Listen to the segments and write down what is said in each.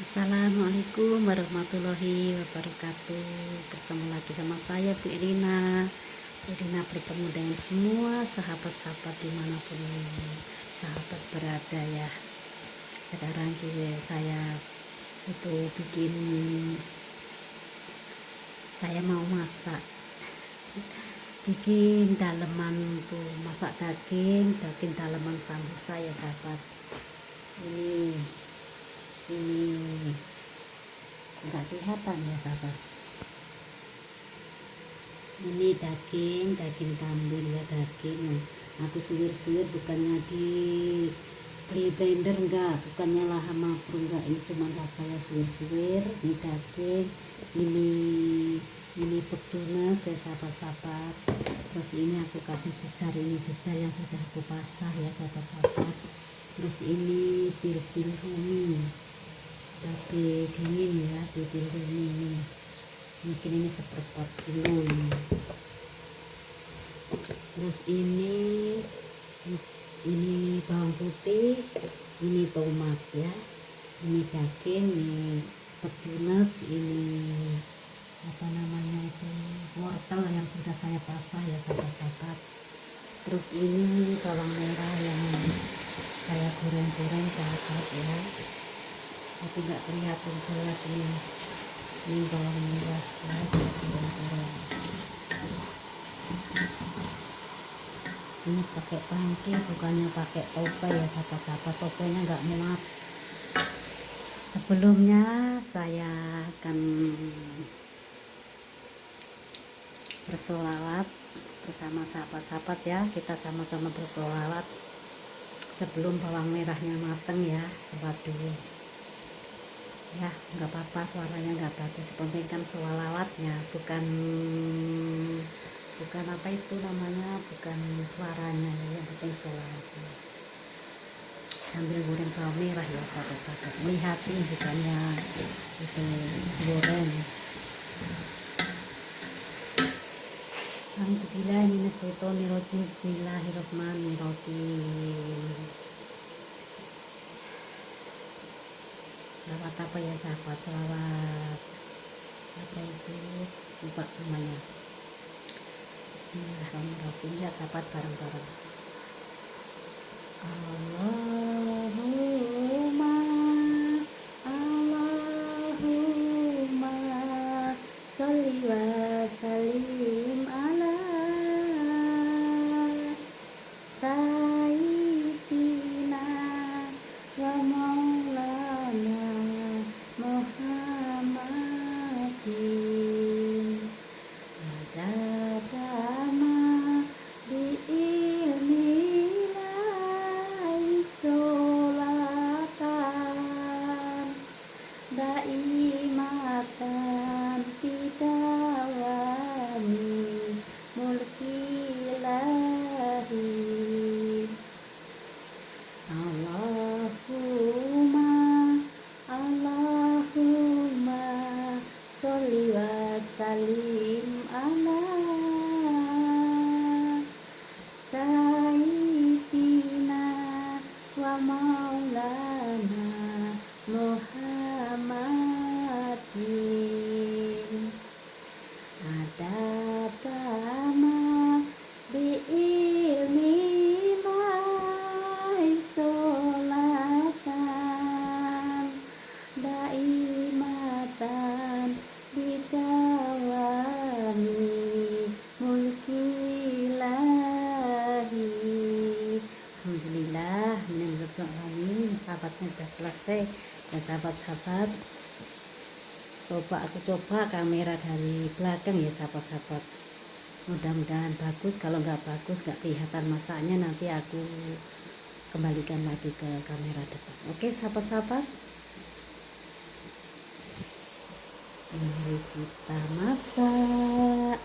Assalamualaikum warahmatullahi wabarakatuh. Bertemu lagi sama saya Bu Irina. Bu Irina bertemu dengan semua sahabat-sahabat dimanapun sahabat berada ya. Sekarang saya itu saya mau masak, bikin daleman tuh, masak daging daleman sambusa ya sahabat. Ini enggak kelihatan ya sahabat. Ini daging kambing ya, daging yang aku suwir-suwir, bukannya di blender enggak, bukannya lahan mapru enggak, ini cuma saya suwir-suwir. Ini daging, ini petunas ya sahabat-sahabat. Terus ini aku kasih jejar, ini jejar yang sudah aku pasah ya sahabat-sahabat. Terus ini pil-pil rumi, cabai dingin ya, pil-pil rumi ini. Mungkin ini seperempat kilo ini. Terus ini bawang putih, ini tomat ya, ini daging, ini petunas, ini apa namanya itu, wortel yang sudah saya pasah ya sahabat-sahabat. Terus ini bawang merah yang saya goreng-goreng sahabat ya, tapi nggak kelihatan jelas ini bawang merah ya, saya goreng-goreng. Ini pakai panci, bukannya pakai tope ya sahabat-sahabat, topenya nggak muat. Sebelumnya saya akan bersolawat bersama sahabat-sahabat ya, kita sama-sama bersolawat sebelum bawang merahnya mateng ya, sahabat dulu ya. Nggak apa-apa suaranya nggak bagus, penting kan solawatnya, bukan apa itu namanya, bukan suaranya ya, yang penting solawatnya. Sambil goreng bawang merah ya sahabat-sahabat, melihatin bukannya itu goreng. Alhamdulillahirrahmanirrahim. Bismillahirrahmanirrahim. Selawat apa ya sahabat? Selawat apa itu? Lupa namanya. Bismillahirrahmanirrahim ya sahabat, bareng-bareng. Allahumma sholli wa sallim ala sayyidina wa maulana Muhammadin adadama bi ilmilai sholatan daimatan bidawami mulkilahi. Allahumma sholli wa sallim ala sayyidina wa maulana Muhammadin adadama bi ilmi sholatan daimatan bidawami mulkilahi. Alhamdulillah, alamin. Sahabatnya sudah selesai ya sahabat-sahabat. Aku coba kamera dari belakang ya sahabat-sahabat, mudah-mudahan bagus. Kalau nggak bagus, nggak kelihatan masaknya, nanti aku kembalikan lagi ke kamera depan. Oke sahabat-sahabat, mari kita masak.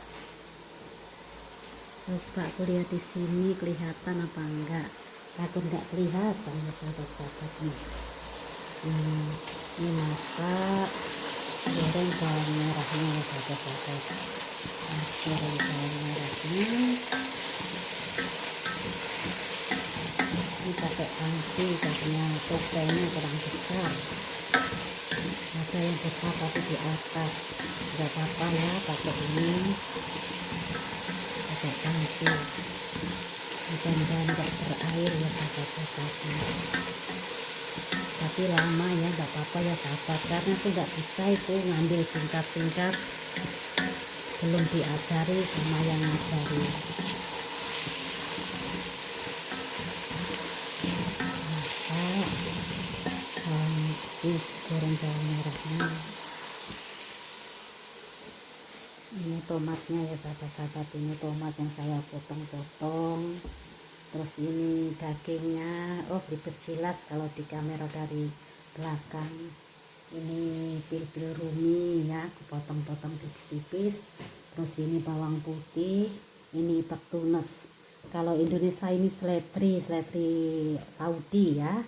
Coba aku lihat di sini kelihatan apa enggak, takut nggak kelihatan ya sahabat-sahabat nih. Ini masak, goreng bawang merahnya ya sahabat-sahabat. Goreng bawang merahnya, ini pakai panci karena topengnya kurang besar. ada yang besar tapi di atas. Nggak apa-apa ya, pakai ini, pakai tangki, mudah-mudahan nggak berair ya sahabat-sahabatnya. Tapi lama ya, nggak apa-apa ya sahabat, karena aku nggak bisa itu ngambil singkat-singkat, belum diajari sama yang ngajari. Goreng bawang merahnya. Ini tomatnya ya sahabat-sahabat, ini tomat yang saya potong-potong. Terus ini dagingnya, oh lebih jelas kalau di kamera dari belakang. Ini pil-pil rumi ya, aku potong-potong tipis-tipis. Terus ini bawang putih, ini ipak tunas. Kalau Indonesia ini seledri Saudi ya.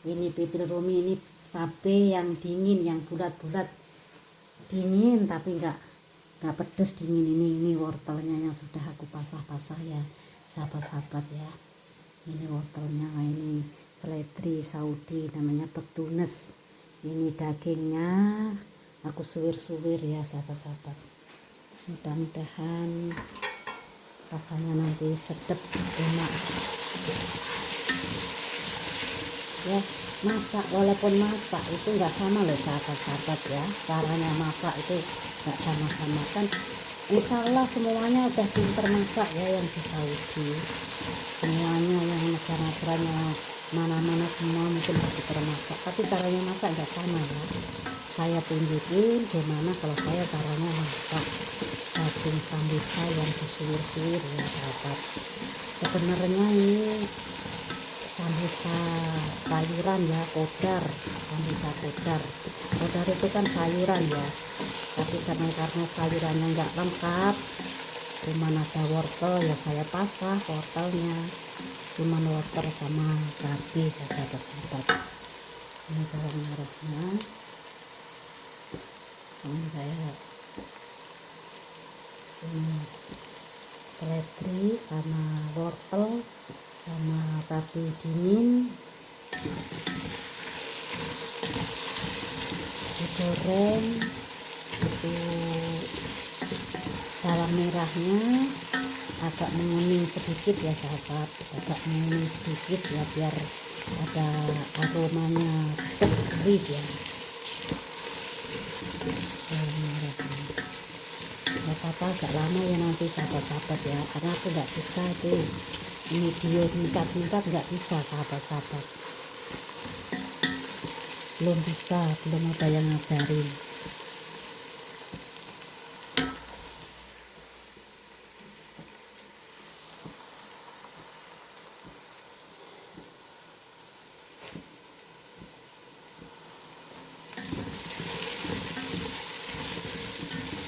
Ini pil-pil rumi, ini cabai yang dingin, yang bulat-bulat dingin tapi enggak pedes, dingin. Ini wortelnya yang sudah aku pasah-pasah ya sahabat-sahabat ya. Ini wortelnya, ini seledri Saudi namanya petunas. Ini dagingnya aku suwir-suwir ya sahabat-sahabat. Mudah-mudahan rasanya nanti sedap, enak ya. Masak, walaupun masak itu nggak sama loh sahabat-sahabat ya, caranya masak itu nggak sama-sama kan. Insya Allah semuanya udah pinter masak ya yang di Saudi, semuanya yang negara-negaranya mana-mana semua mungkin udah pinter masak, tapi caranya masak nggak sama ya. Saya tunjukin gimana kalau saya caranya masak daging sambusa yang disuwir-suwir ya sahabat. Sebenarnya ini sambusa sayuran ya, kodar, sambusa kodar. Kodar itu kan sayuran ya, tapi karena sayurannya nggak lengkap, cuma ada wortel ya, saya pasah wortelnya, cuma wortel sama cabai ya sahabat-sahabat. Ini bawang merahnya, ini saya ini seledri sama wortel sama cabai dingin digoreng. Itu bawang merahnya agak menguning sedikit ya sahabat, agak menguning sedikit ya biar ada aromanya sedap gurih ya. Bawang merahnya nggak apa-apa agak lama ya nanti sahabat-sahabat ya, karena aku nggak bisa tuh ini video mingkat-mingkat, nggak bisa sahabat-sahabat, belum bisa, belum ada yang ngajarin.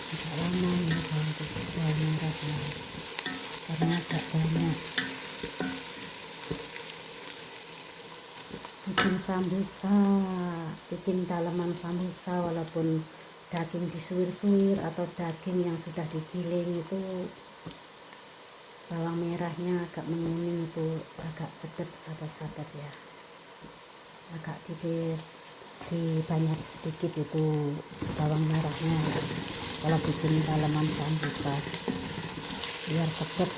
Agak lama ya bawang merahnya karena agak banyak. Bikin sambusa, bikin dalaman sambusa, walaupun daging disuwir-suwir atau daging yang sudah digiling itu bawang merahnya agak menguning, itu agak sedap sahabat-sahabat ya. Agak di banyak sedikit itu bawang merahnya kalau bikin dalaman sambusa biar sedap.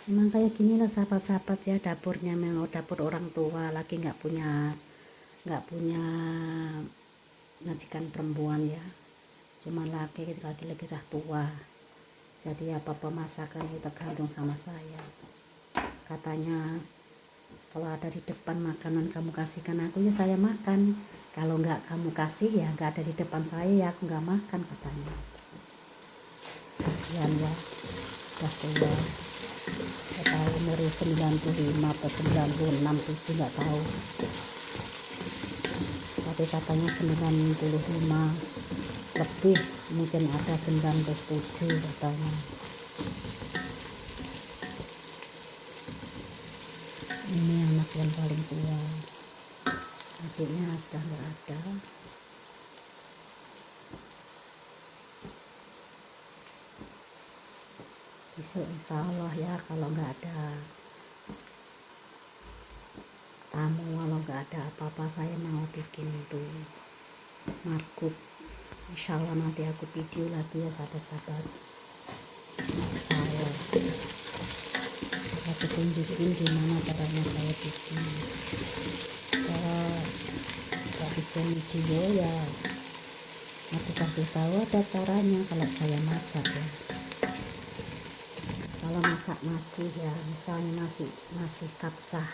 Emang kayak gini loh sahabat-sahabat ya, dapurnya memang dapur orang tua, lagi nggak punya majikan perempuan ya, cuma laki udah tua, jadi apa-apa masakan itu tergantung sama saya. Katanya kalau ada di depan makanan kamu kasihkan aku ya saya makan, kalau nggak kamu kasih ya nggak ada di depan saya ya aku nggak makan, katanya. Kasihan ya, udah tua, nggak tahu umur 95 atau 96 itu nggak tahu, tapi katanya 95 lebih, mungkin ada 97 katanya. Ini anak yang paling tua, adiknya sudah nggak ada. Besok insya Allah ya, kalau nggak ada tamu, kalau nggak ada apa-apa, saya mau bikin tuh markup. Insya Allah nanti aku video lagi ya sahabat-sahabat. Aku tunjukin gimana caranya saya bikin. Kalau nggak bisa video ya aku kasih tahu ada caranya kalau saya masak ya. Kalau masak nasi ya, misalnya nasi kapsah.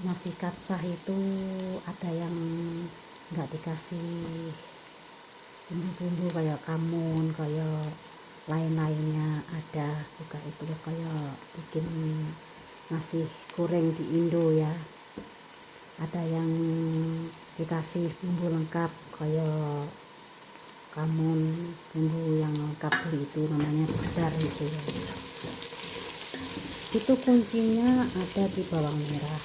Nasi kapsah itu ada yang nggak dikasih bumbu-bumbu kayak kamun, kayak lain-lainnya, ada juga itu kayak bikin nasi goreng di Indo ya. Ada yang dikasih bumbu lengkap kayak kamun, bumbu yang lengkap itu namanya besar itu ya. Itu kuncinya ada di bawang merah.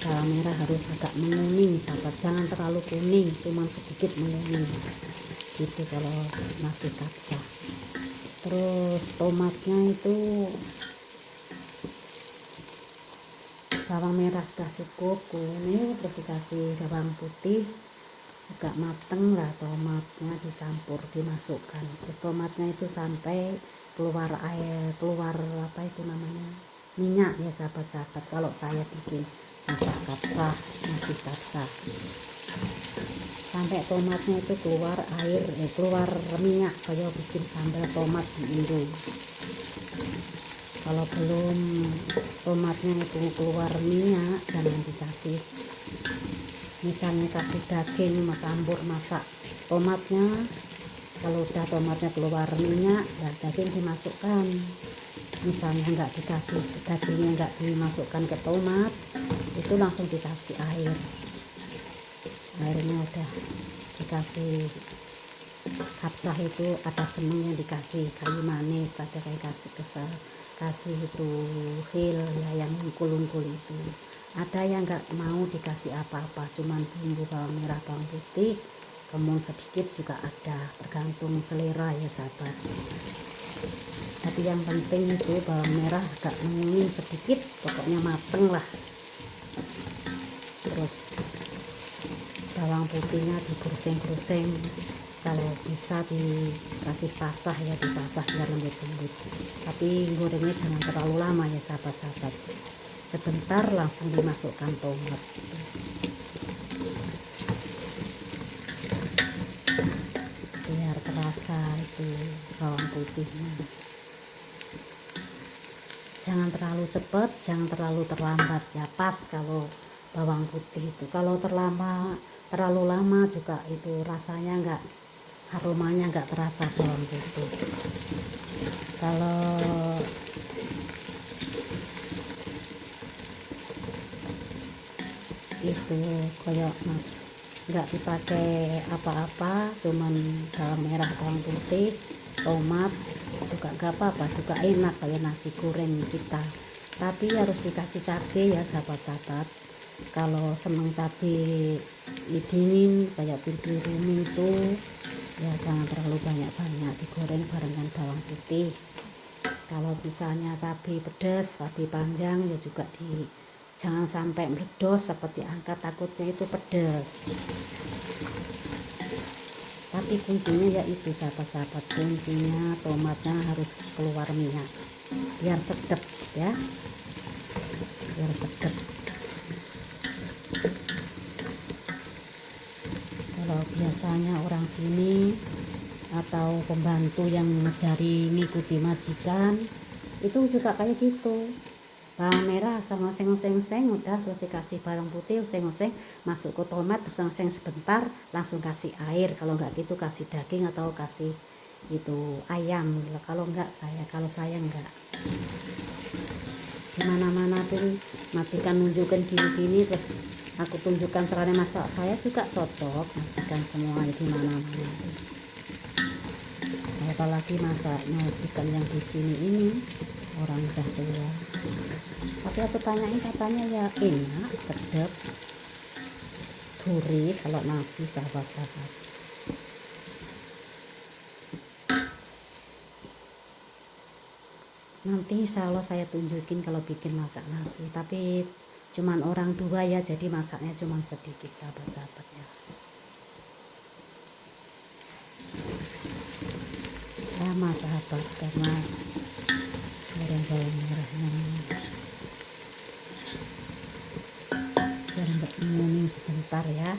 Bawang merah harus agak menguning sahabat, jangan terlalu kuning, cuma sedikit menguning gitu kalau nasi kapsah. Terus tomatnya itu bawang merah sudah cukup kuning, terus dikasih bawang putih agak mateng lah, tomatnya dicampur dimasukkan. Terus tomatnya itu sampai keluar air, keluar apa itu namanya, minyak ya sahabat-sahabat. Kalau saya bikin masak kapsah, nasi kapsah, sampai tomatnya itu keluar air, keluar minyak kayak bikin sambal tomat di Indo. Kalau belum tomatnya itu keluar minyak, jangan dikasih. Misalnya kasih daging, campur masak tomatnya, kalau udah tomatnya keluar minyak, dan daging dimasukkan. Misalnya nggak dikasih dagingnya, nggak dimasukkan ke tomat, itu langsung dikasih air. Airnya udah dikasih kapsah itu, ada senengnya dikasih kayu manis, ada kayak kasih itu hil ya, yang ungkul-ungkul itu. Ada yang nggak mau dikasih apa-apa, cuman bumbu bawang merah, bawang putih, kemun sedikit juga ada, tergantung selera ya sahabat. Tapi yang penting itu bawang merah agak menguning sedikit, pokoknya mateng lah. Terus bawang putihnya digoreng-goreng, kalau bisa dikasih pasah ya, dipasah biar lembut-lembut. Tapi gorengnya jangan terlalu lama ya sahabat-sahabat, sebentar langsung dimasukkan tomat. Biar terasa itu bawang putihnya. Jangan terlalu cepat, jangan terlalu terlambat ya, pas kalau bawang putih itu. Kalau terlalu lama juga itu rasanya enggak, aromanya enggak terasa bawang putih. Kalau itu kayak nggak dipakai apa-apa, cuman bawang merah, bawang putih, tomat, juga gak apa-apa, juga enak kayak nasi goreng kita. Tapi harus dikasih cabai ya sahabat-sahabat. Kalau seneng cabai dingin kayak bibir rumi itu ya jangan terlalu banyak-banyak, digoreng barengan bawang putih. Kalau misalnya cabai pedas, cabai panjang ya juga jangan sampai meledos seperti angkat, takutnya itu pedas. Tapi kuncinya yaitu sahabat-sahabat, kuncinya tomatnya harus keluar minyak biar sedap ya, biar sedap. Kalau biasanya orang sini atau pembantu yang dari ngikuti majikan itu juga kayak gitu, bawang merah oseng-oseng udah, terus dikasih bawang putih oseng-oseng, masuk ke tomat, terus oseng sebentar, langsung kasih air. Kalau nggak gitu kasih daging atau kasih itu ayam. Kalau saya enggak. Dimana-mana pun majikan nunjukkan gini-gini, terus aku tunjukkan caranya masak, saya juga cocok majikan semua di mana-mana. Apalagi masaknya majikan yang di sini ini orang udah tua. Tapi aku tanyain katanya ya enak, sedap, gurih kalau nasi, sahabat-sahabat. Nanti insya Allah saya tunjukin kalau bikin masak nasi, tapi cuman orang 2 ya, jadi masaknya cuman sedikit, sahabat-sahabat ya. Lama sahabat, karena goreng bawang merahnya biar mbak ngomongin sebentar ya,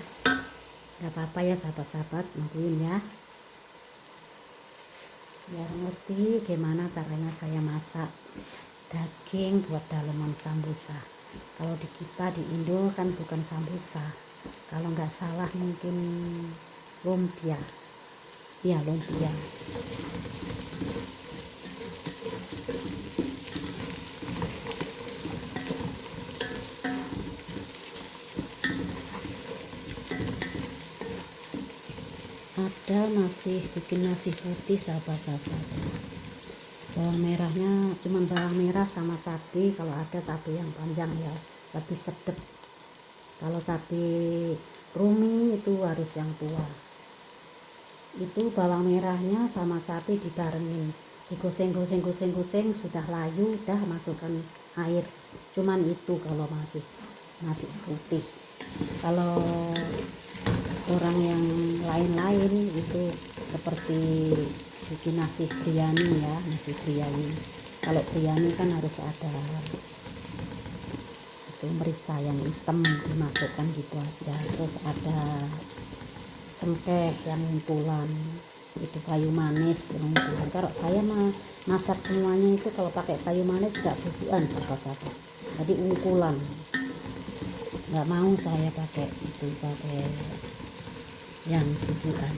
nggak apa-apa ya sahabat-sahabat, nungguin ya, biar ngerti gimana caranya saya masak daging buat daleman sambusa. Kalau di kita di Indo kan bukan sambusa, kalau nggak salah mungkin lumpia, ya lumpia. Ada bikin nasi putih sahabat-sahabat. Bawang merahnya cuman bawang merah sama cabai, kalau ada cabai yang panjang ya lebih sedap. Kalau cabai rumi itu harus yang tua. Itu bawang merahnya sama cabai dibarengin, digoseng sudah layu, udah masukkan air. Cuman itu kalau masih nasi putih. Kalau orang yang lain-lain itu seperti bikin nasi biryani ya, nasi biryani. Kalau biryani kan harus ada itu merica yang hitam dimasukkan gitu aja, terus ada cengkeh yang ngumpulan, itu kayu manis yang ngumpulan. Kalau saya masak semuanya itu kalau pakai kayu manis gak bubukan sahabat-sahabat, jadi ungkulan. Nggak mau saya pakai yang bubukan.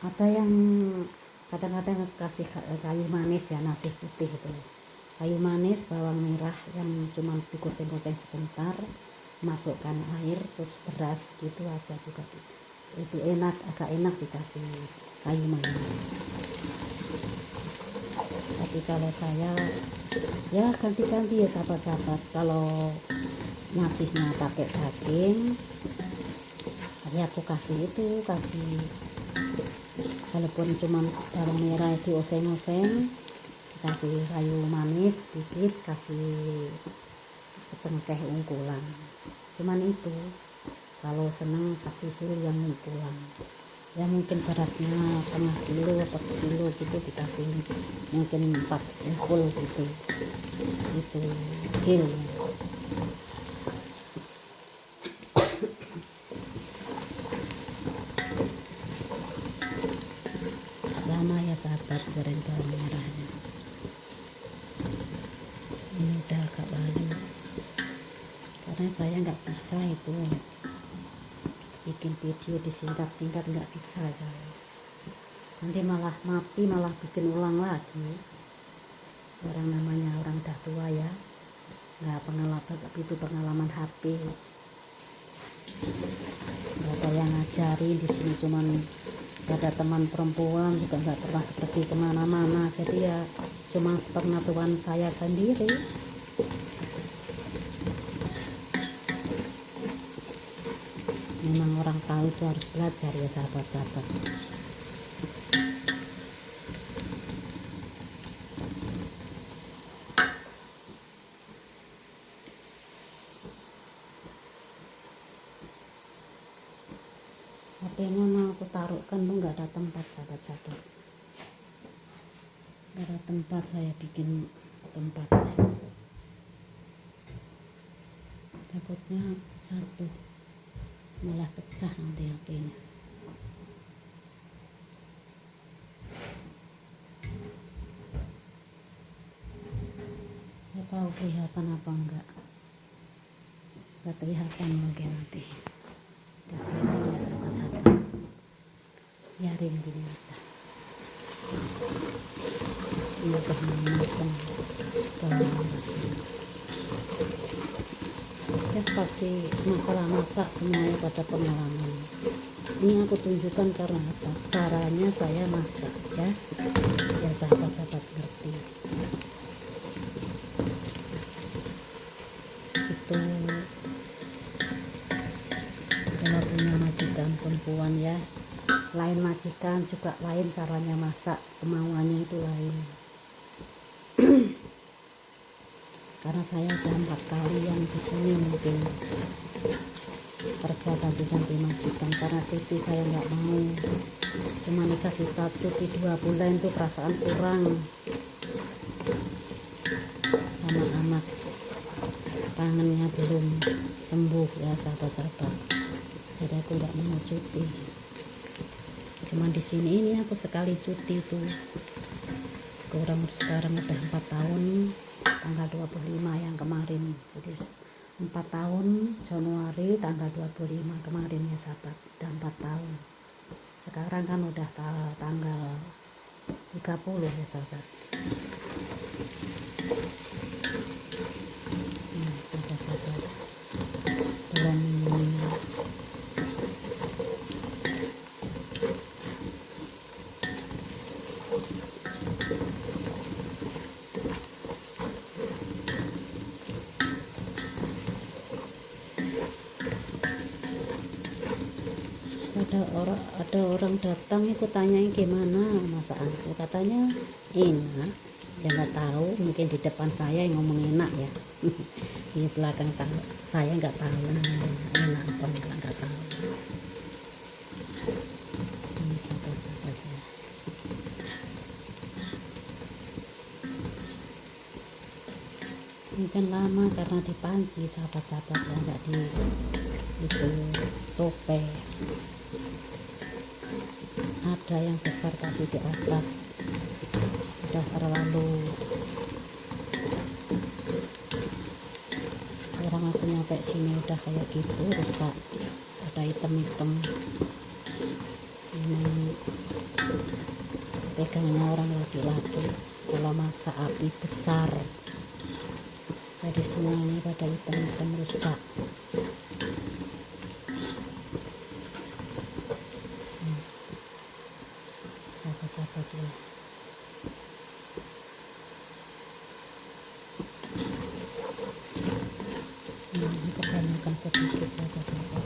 Ada yang kadang-kadang kasih kayu manis ya, nasi putih itu kayu manis, bawang merah yang cuma digoseng-goseng sebentar, masukkan air, terus beras gitu aja juga. Itu enak, agak enak dikasih kayu manis. Tapi kalau saya ya ganti-ganti ya sahabat-sahabat. Kalau nasinya pakai daging ya aku kasih walaupun cuma bawang merah dioseng-oseng, kasih kayu manis sedikit, kasih cengkeh ungkulan. Cuman itu kalau seneng kasih yang ungkulan ya, mungkin berasnya setengah kilo atau sekilo gitu dikasih mungkin 4 ungkul gitu, itu hil. Lama ya sahabat goreng bawang merahnya, ini udah agak layu karena saya nggak bisa itu bikin video disingkat-singkat, nggak bisa saya, nanti malah mati, malah bikin ulang lagi. Orang namanya orang dah tua ya, nggak pengalaman HP, nggak ada yang ngajarin di sini, cuman ada teman perempuan juga nggak pernah pergi kemana-mana, jadi ya cuma sepengetahuan saya sendiri. Memang orang tahu itu harus belajar ya sahabat-sahabat. HP-nya mau aku taruhkan tuh nggak ada tempat sahabat-sahabat, nggak ada tempat, saya bikin tempat takutnya satu malah pecah nanti HP-nya. Nggak tahu kelihatan apa enggak kelihatan mungkin nanti. Tapi ya sahabat-sahabat, biarin gini aja. Ini udah matang bawang. Ya pasti masalah masak semuanya pada pengalaman. Ini aku tunjukkan karena apa, caranya saya masak ya, ya sahabat-sahabat ngerti. Itu kalau punya majikan perempuan ya, lain majikan juga lain caranya masak, kemauannya itu lain. Karena saya udah 4 kali yang di sini mungkin kerja ganti-ganti majikan, karena cuti saya nggak mau, cuma dikasih cuti 2 bulan itu perasaan kurang sama anak, kangennya belum sembuh ya sahabat-sahabat, jadi aku nggak mau cuti. Cuman di sini ini aku sekali cuti itu sekarang udah 4 tahun, tanggal 25 yang kemarin, jadi 4 tahun Januari tanggal 25 kemarin ya sahabat, udah 4 tahun. Sekarang kan udah tanggal 30 ya sahabat. Sahabat bulan ada orang datang, aku tanyain gimana masakanku, katanya enak. Ya nggak tahu, mungkin di depan saya yang ngomong enak ya, di belakang saya nggak tahu enak apa nggak tahu. Ini sahabat-sahabat ya. Ini kan lama karena di panci sahabat-sahabat ya, nggak di itu tope. Ada yang besar tapi di atas udah terlalu, orang aku nyampe sini udah kayak gitu, rusak, ada hitam-hitam. Ini pegangnya orang laki-laki kalau masak api besar, jadi semuanya pada hitam-hitam rusak. Sahabat-sahabat ya, ini kebanyakan sedikit sahabat-sahabat.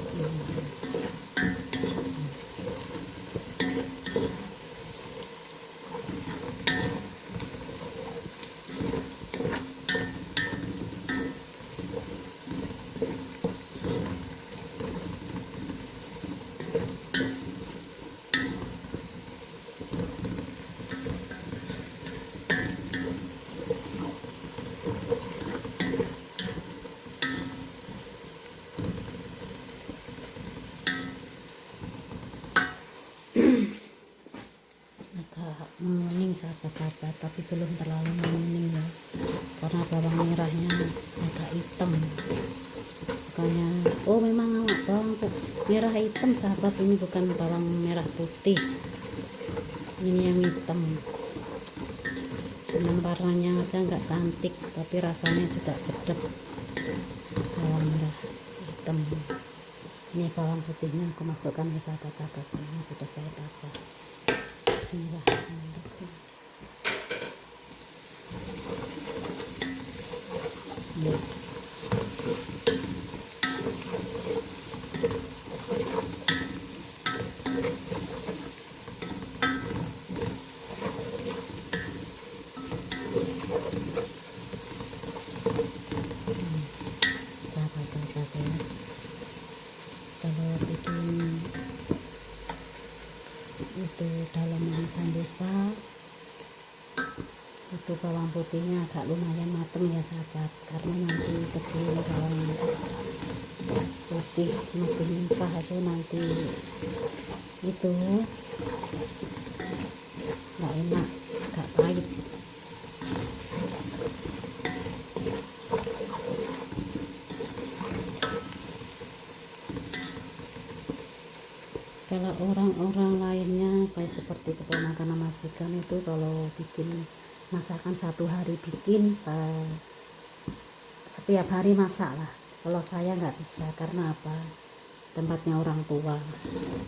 Agak menguning sahabat-sahabat, tapi belum terlalu menguning ya, karena bawang merahnya agak hitam. Makanya oh memang bawang merah hitam sahabat, ini bukan bawang merah putih, ini yang hitam. Cuman warnanya aja nggak cantik, tapi rasanya juga sedap. Bawang merah hitam. Ini bawang putihnya aku masukkan ke sahabat-sahabat, ini sudah saya basah. Bismillahirrahmanirrahim. Sahabat-sahabat ya, kalau bikin itu dalaman sambusa itu bawang putihnya agak lumayan mateng ya sahabat, karena nanti kecil bawang putih masih limpah itu nanti itu nggak enak, agak pahit. Kalau orang-orang lainnya kayak seperti keponakan majikan itu, kalau bikin masakan 1 hari bikin, setiap hari masak lah. Kalau saya nggak bisa, karena apa, tempatnya orang tua.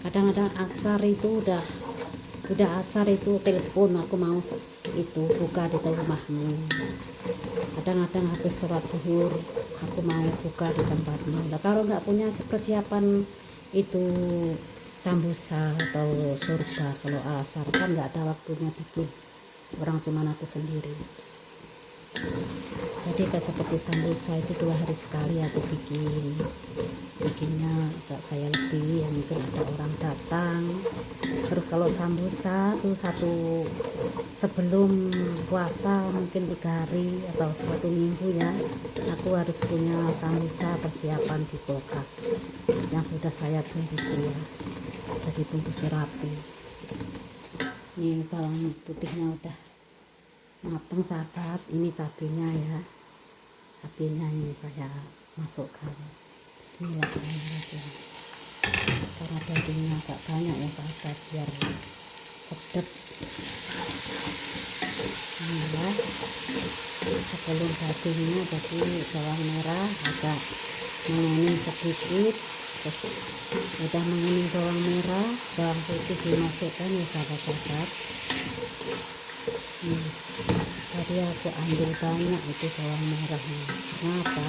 Kadang-kadang asar itu udah asar itu telepon, aku mau itu buka di rumahmu. Kadang-kadang habis sholat zuhur aku mau buka di tempatmu. Nah, kalau nggak punya persiapan itu sambusa atau surga, kalau asar kan nggak ada waktunya bikin, orang cuman aku sendiri. Jadi kayak seperti sambusa itu 2 hari sekali aku bikinnya agak saya lebih, ya mungkin ada orang datang. Terus kalau sambusa tuh sebelum puasa mungkin 3 hari atau 1 minggu ya, aku harus punya sambusa persiapan di kulkas yang sudah saya bungkus ya, jadi bungkus rapi. Ini bawang putihnya udah matang sahabat, ini cabenya ya, cabenya ini saya masukkan. Bismillahirrahmanirrahim. Karena dagingnya agak banyak ya sahabat, biar sedap. Ini ya, sebelum dagingnya jadi bawang merah agak menguning sedikit, terus udah menguning bawang merah, bawang putih dimasukkan ya sahabat-sahabat. Tadi aku ambil banyak itu bawang merahnya. Kenapa?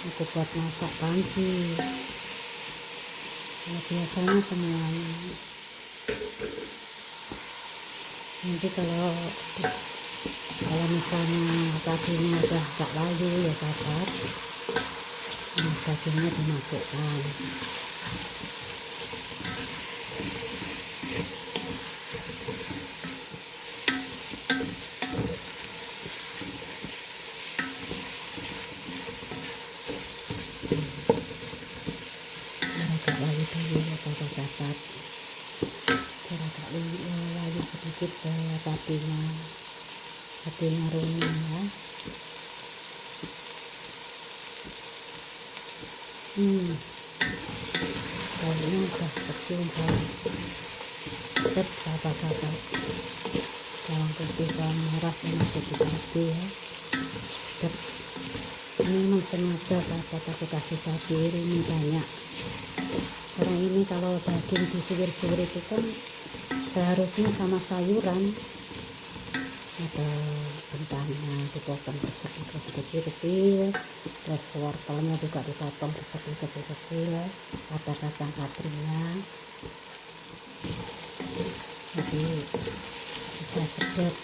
Aku buat masak panci. Ya, biasanya semuanya. Nanti kalau misalnya dagingnya udah agak layu ya sahabat, dagingnya dimasukkan. Agak layu dulu ya sahabat-sahabat, biar agak layu sedikit dagingnya running ya. Baunya udah kecium bau sedap sahabat-sahabat. Bawang putih, bawang merah masuk di cabai ya, sedap. Ini memang sengaja sahabat aku kasih cabai ini banyak, karena ini kalau daging disuwir-suwir itu kan seharusnya sama sayuran, ada kentangnya dipotong kecil-kecil, terus wortelnya juga dipotong kecil-kecil, ada kacang katrinya, jadi bisa sedap.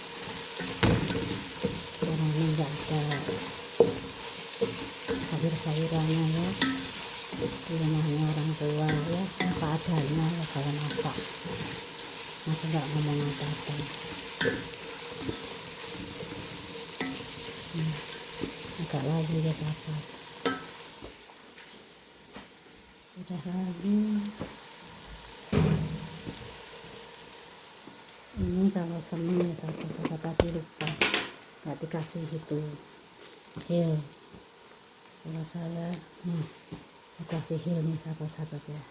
Karena ini enggak ada sayur-sayurannya ya, di rumahnya orang tua ya, apa adanya ya kalau masak, aku nggak ngomong apa-apa. Agak layu ya sahabat, udah layu. Ini kalau seneng ya sahabat-sahabat, tadi lupa nggak dikasih gitu hil. Kalau saya dikasih hil nih sahabat-sahabat ya,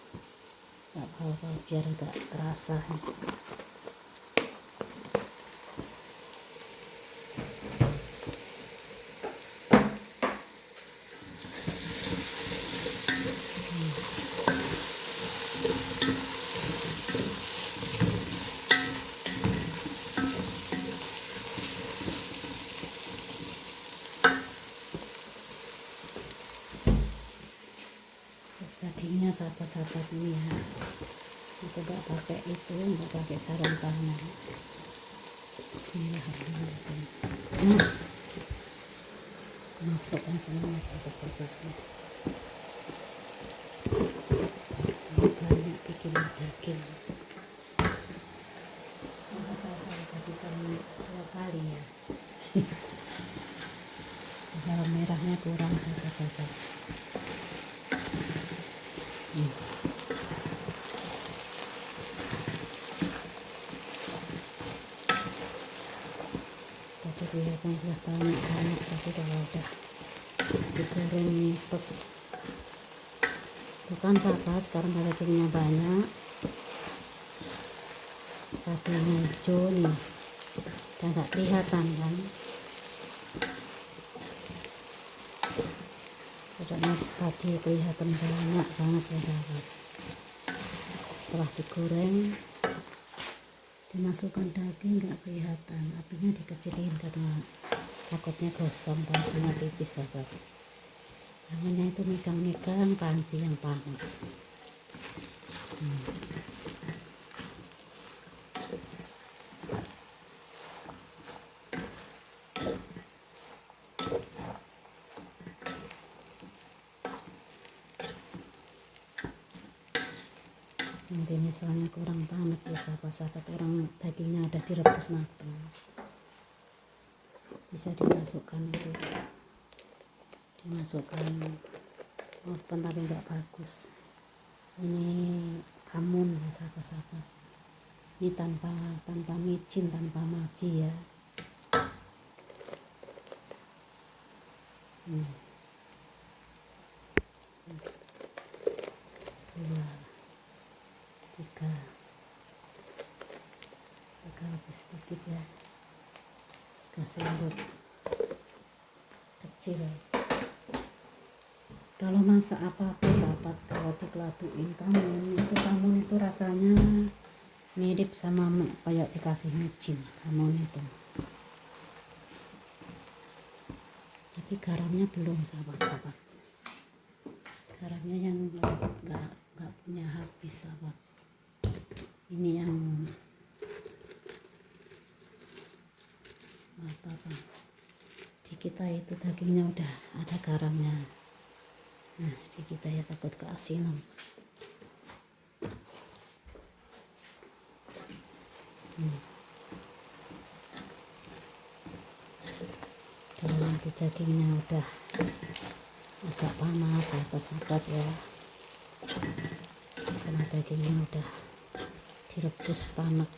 nggak apa-apa biar nggak terasa. Dagingnya sahabat-sahabat ini ya, aku nggak pakai itu, nggak pakai sarung tangan. Bismillahirrahmanirrahim. Masukkan semua sahabat-sahabatnya. Banyak bikin daging. Saya jadikan 2 kali ya. Bawang merahnya kurang sahabat-sahabat. Tadi kelihatan sudah banyak, tapi kalau udah digoreng pes, bukan sahabat, karena dagingnya banyak, cabenya hijau nih, udah nggak kelihatan kan, pokoknya tadi kelihatan banyak banget ya sahabat. Setelah digoreng dimasukkan daging nggak kelihatan, apinya dikecilin karena takutnya gosong, pancinya tipis sahabat. Tangannya itu megang-megang panci yang panas. Nanti misalnya kurang panas ya sahabat-sahabat, orang dagingnya udah direbus matang, bisa dimasukkan oven tapi nggak bagus. Ini kamun ya sahabat-sahabat, ini tanpa micin, tanpa maji ya. Dua, tiga lebih sedikit ya, 3 sendok kecil. Kalau masak apa-apa sahabat, kalau dikeladuin kamun itu rasanya mirip sama kayak dikasih micin kamun itu. Tapi garamnya belum sahabat-sahabat, garamnya yang nggak punya habis sahabat. Ini yang apa di kita itu dagingnya udah ada garamnya. Nah di kita ya takut keasinan. Kalau nanti dagingnya udah agak panas sahabat-sahabat ya, karena dagingnya udah direbus tanak,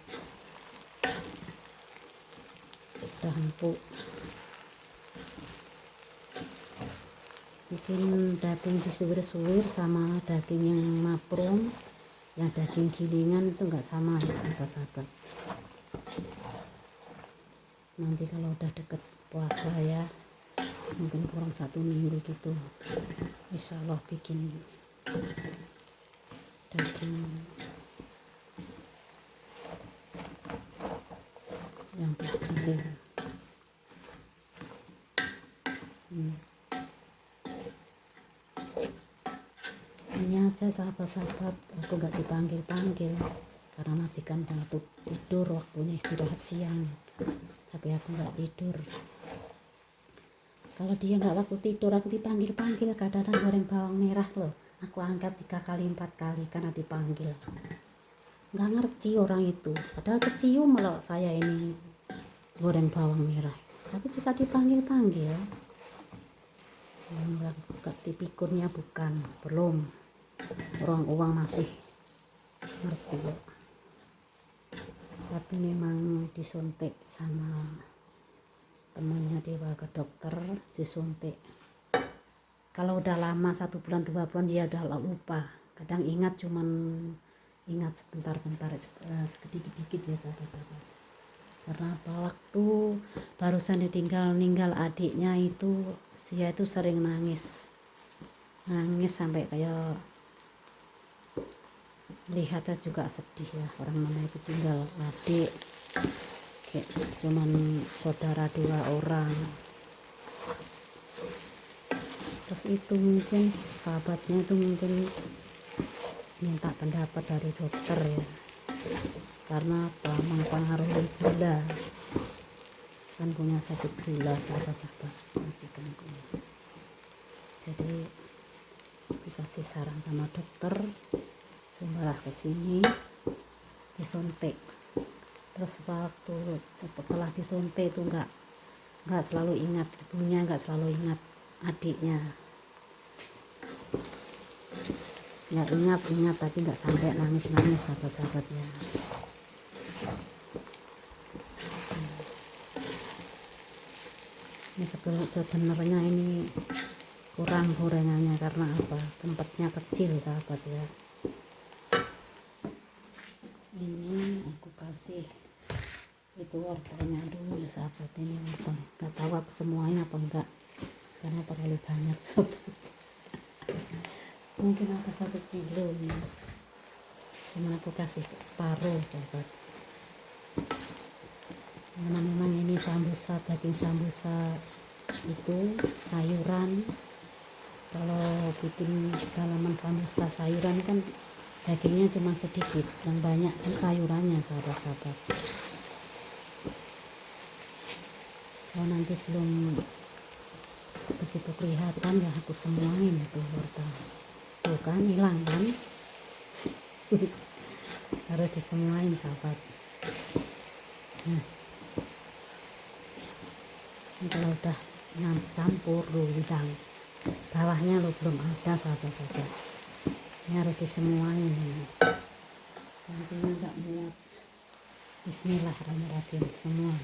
udah empuk. Bikin daging disuwir-suwir sama daging yang maprung, yang daging gilingan itu enggak sama ya sahabat-sahabat. Nanti kalau udah deket puasa ya, mungkin kurang 1 minggu gitu, insya Allah bikin daging yang digiling. Ini aja sahabat-sahabat, aku nggak dipanggil-panggil karena majikan udah tidur, waktunya istirahat siang, tapi aku nggak tidur. Kalau dia nggak waktu tidur, aku dipanggil-panggil, kadang-kadang goreng bawang merah loh, aku angkat 3 kali 4 kali karena dipanggil. Nggak ngerti orang itu, padahal kecium kalau saya ini goreng bawang merah, tapi juga dipanggil-panggil. Buka tipikurnya belum, orang masih ngerti ya. Tapi memang disuntik sama temannya, dia ke dokter disuntik. Kalau udah lama 1 bulan 2 bulan dia udah lupa, kadang ingat ingat sebentar-bentar, sedikit-sedikit ya sahabat-sahabat. Karena waktu barusan meninggal adiknya itu, dia itu sering nangis sampai kayak lihatnya juga sedih ya, orang mana itu tinggal adik kayak cuman saudara 2 orang. Terus itu mungkin sahabatnya itu mungkin minta pendapat dari dokter ya, karena apa, mempengaruhi gula, kan punya sakit gula sahabat-sahabat majikanku. Jadi dikasih saran sama dokter, sumberah ke sini disuntik. Terus waktu setelah disuntik itu nggak selalu ingat ibunya, nggak selalu ingat adiknya, nggak ingat tapi nggak sampai nangis sahabat-sahabat ya. Ini sebenarnya ini kurang gorengannya karena apa, tempatnya kecil sahabat ya. Ini aku kasih itu wortelnya dulu ya sahabat, ini wortel nggak tahu aku semuanya apa enggak karena terlalu banyak sahabat. mungkin ada 1 kilo ini, cuma aku kasih separuh sahabat, karena memang ini sambusa, daging sambusa itu sayuran. Kalau bikin dalaman sambusa sayuran kan dagingnya cuma sedikit, yang banyak sayurannya sahabat-sahabat. Kalau nanti belum begitu kelihatan ya aku semuain itu wortel. Tuh kan hilang kan. Harus disemuain sahabat. Nah, ini kalau udah campur udang, bawahnya lo belum ada sahabat-sahabat, ini harus disemuain ini. Pancinya nggak muat. Bismillahirrahmanirrahim semua.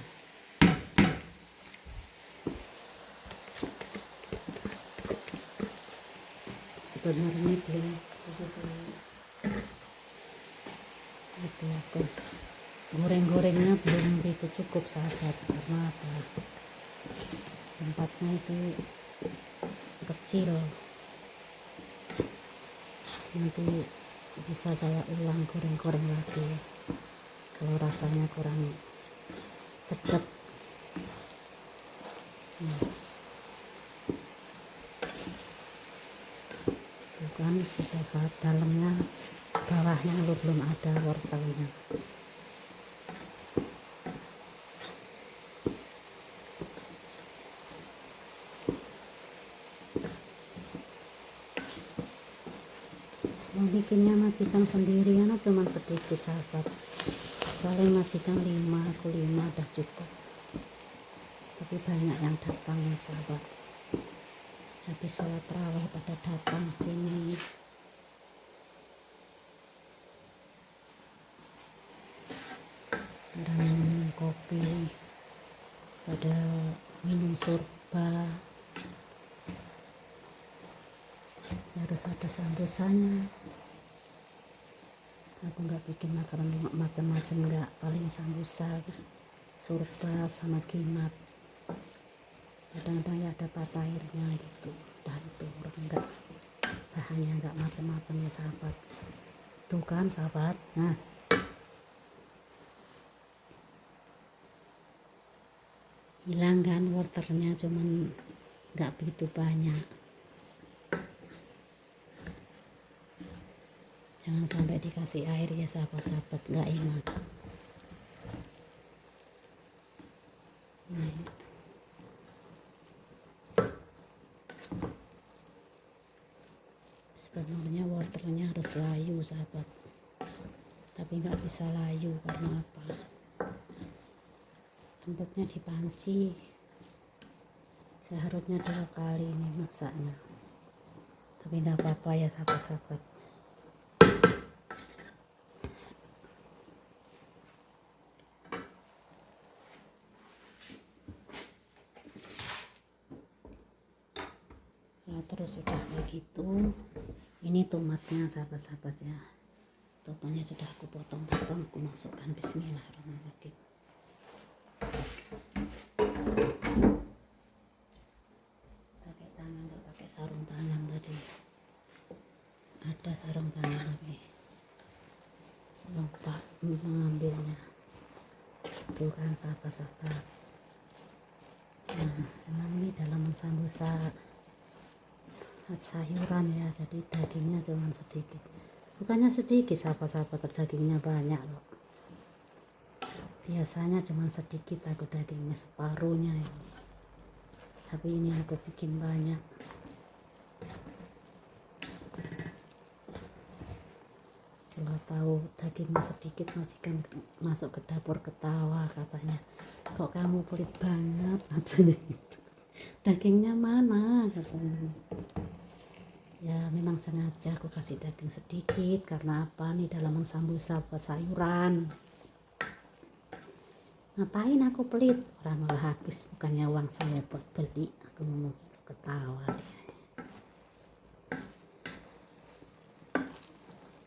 Sebenarnya belum itu aku goreng-gorengnya belum begitu cukup sahabat, karena apa, tempatnya itu kecil. Nanti bisa saya ulang goreng-goreng lagi kalau rasanya kurang sedap. Bukan sudah dalamnya, bawahnya lo belum ada wortelnya. Bikinnya majikan sendiri karena cuma sedikit sahabat, paling majikan 5, aku 5 udah cukup, tapi banyak yang datang sahabat, habis sholat raweh pada datang sini. Pada minum kopi, pada minum surba, harus ada sambusanya. Aku nggak bikin makanan macam-macam, nggak, paling sambusa, surba sama kimat. Kadang-kadang ya ada patairnya gitu, dah itu orang enggak, bahannya enggak macam-macam ya sahabat. Tuh kan sahabat, nah hilang kan wortelnya, cuman enggak begitu banyak. Jangan sampai dikasih air ya sahabat-sahabat, enggak enak. Sebenarnya wortelnya harus layu sahabat, tapi nggak bisa layu karena apa, tempatnya di panci, seharusnya 2 kali ini masaknya, tapi nggak apa-apa ya sahabat-sahabat. Kalau terus sudah kayak gitu, ini tomatnya sahabat-sahabat ya, tomatnya sudah aku potong-potong, aku masukkan. Bismillahirrahmanirrahim. Pakai tangan, nggak pakai sarung tangan tadi, ada sarung tangan tapi lupa mengambilnya. Tuh kan sahabat-sahabat. Nah, emang ini dalaman sambusa sayuran ya, jadi dagingnya cuma sedikit, bukannya sedikit sahabat-sahabat, dagingnya banyak loh. Biasanya cuma sedikit aku dagingnya, separuhnya ini, tapi ini aku bikin banyak. Kalau tahu dagingnya sedikit, majikan masuk ke dapur ketawa, katanya kok kamu pelit banget, katanya gitu. Dagingnya mana, katanya. Ya memang sengaja aku kasih daging sedikit, karena apa, nih dalaman sambusa buat sayuran. Ngapain aku pelit, orang malah habis, bukannya uang saya buat beli, aku ngomong gitu, ketawa dia.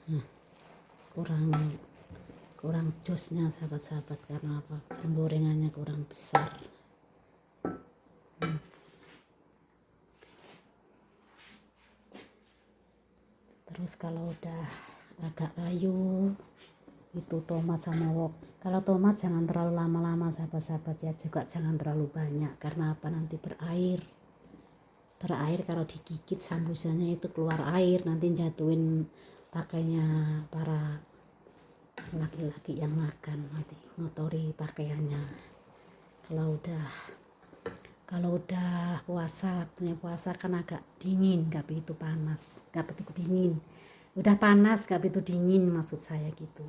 Nah, kurang josnya sahabat-sahabat, karena apa, penggorengannya kurang besar. kalau udah agak layu itu tomat sama wok. Kalau tomat jangan terlalu lama-lama sahabat-sahabat ya, juga jangan terlalu banyak karena apa, nanti berair kalau digigit sambusannya itu keluar air, nanti jatuhin pakainya para laki-laki yang makan, nanti ngotori pakaiannya. Kalau udah puasa, waktunya puasa kan agak dingin, gak begitu panas, gak begitu dingin. Udah panas gak begitu dingin maksud saya gitu.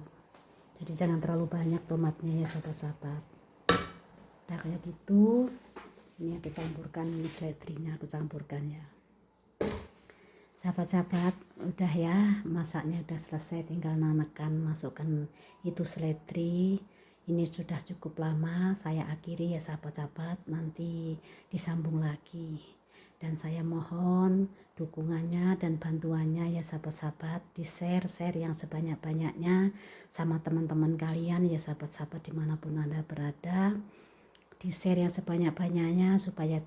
Jadi jangan terlalu banyak tomatnya ya sahabat-sahabat. Udah kayak gitu, ini aku campurkan, ini seledrinya aku campurkan ya. Sahabat-sahabat, udah ya, masaknya udah selesai, tinggal nanekan, masukkan itu seledri. Ini sudah cukup lama, saya akhiri ya sahabat-sahabat, nanti disambung lagi. Dan saya mohon dukungannya dan bantuannya ya sahabat-sahabat, di share yang sebanyak-banyaknya sama teman-teman kalian ya sahabat-sahabat dimanapun Anda berada. Di share yang sebanyak-banyaknya supaya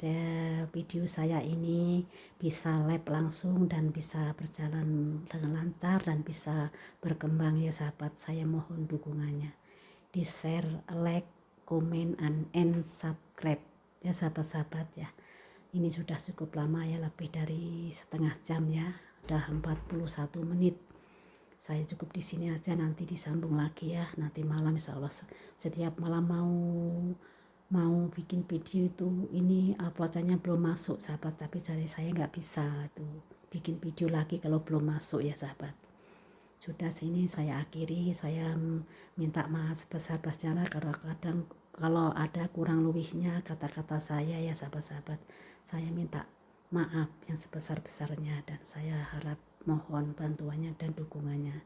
video saya ini bisa live langsung dan bisa berjalan dengan lancar dan bisa berkembang ya sahabat. Saya mohon dukungannya. Di share, like, comment, and subscribe ya sahabat-sahabat ya. Ini sudah cukup lama ya, lebih dari setengah jam ya, udah 41 menit. Saya cukup di sini aja, nanti disambung lagi ya, nanti malam insya Allah. Setiap malam mau bikin video itu, ini apotanya belum masuk sahabat, tapi saya nggak bisa tuh bikin video lagi kalau belum masuk ya sahabat. Sudah, sini saya akhiri. Saya minta maaf sebesar-besarnya kalau ada kurang lebihnya kata-kata saya ya sahabat-sahabat. Saya minta maaf yang sebesar-besarnya dan saya harap mohon bantuannya dan dukungannya.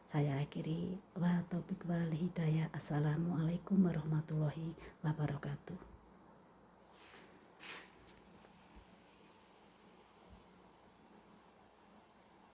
Saya akhiri. Wa taufiq wal hidayah. Assalamualaikum warahmatullahi wabarakatuh.